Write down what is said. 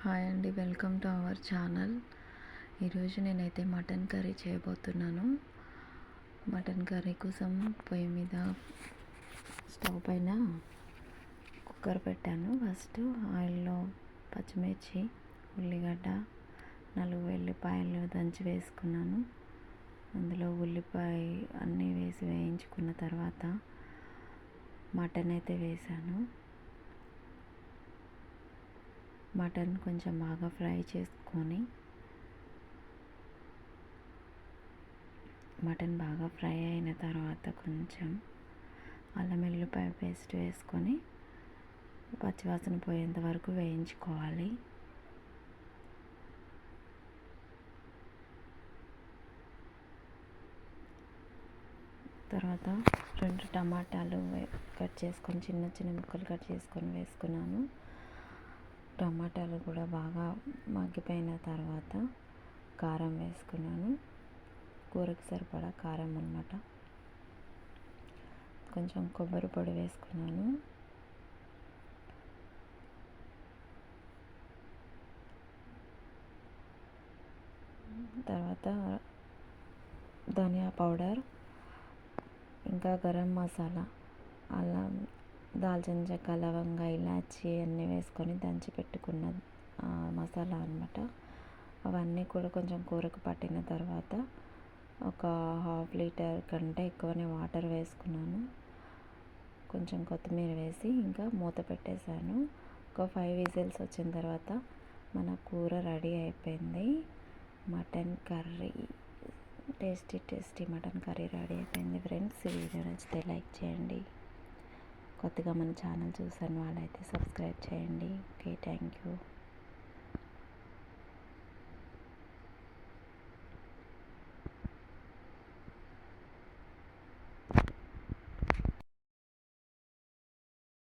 Hi అండి, welcome to our channel. ఈరోజు నేనైతే మటన్ కర్రీ చేయబోతున్నాను. మటన్ కర్రీ కోసం పొయ్యి మీద స్టవ్ పైన కుక్కర్ పెట్టాను. ఫస్ట్ ఆయిల్లో పచ్చిమిర్చి, ఉల్లిగడ్డ, 4 వెల్లిపాయలు దంచి వేసుకున్నాను. అందులో ఉల్లిపాయ అన్నీ వేసి వేయించుకున్న తర్వాత మటన్ అయితే వేసాను. మటన్ కొంచెం బాగా ఫ్రై చేసుకొని మటన్ బాగా ఫ్రై అయిన తర్వాత కొంచెం అల్లం వెల్లిపాయ పేస్ట్ వేసుకొని పచ్చివాసన పోయేంత వరకు వేయించుకోవాలి. తర్వాత 2 టమాటాలు కట్ చేసుకొని చిన్న చిన్న ముక్కలు కట్ చేసుకొని వేసుకున్నాను. టమాటాలు కూడా బాగా మగ్గిపోయిన తర్వాత కారం వేసుకున్నాను. కూరకు సరిపడా కారం అన్నమాట. కొంచెం కొబ్బరి పొడి వేసుకున్నాను. తర్వాత ధనియా పౌడర్, ఇంకా గరం మసాలా, అల్లం, దాల్చిన చెక్క, లవంగ, ఇలాచి అన్నీ వేసుకొని దంచి పెట్టుకున్న మసాలా అన్నమాట. అవన్నీ కూడా కొంచెం కూరకు పట్టిన తర్వాత ఒక 1/2 లీటర్ కంటే ఎక్కువనే వాటర్ వేసుకున్నాను. కొంచెం కొత్తిమీర వేసి ఇంకా మూత పెట్టేశాను. ఒక 5 విజిల్స్ వచ్చిన తర్వాత మన కూర రెడీ అయిపోయింది. Mutton curry, tasty mutton curry ready అయిపోయింది ఫ్రెండ్స్. ఈ వీడియో నచ్చితే లైక్ చేయండి. కొత్తగా మన ఛానల్ చూసాను వాళ్ళైతే సబ్స్క్రైబ్ చేయండి. Okay, thank you.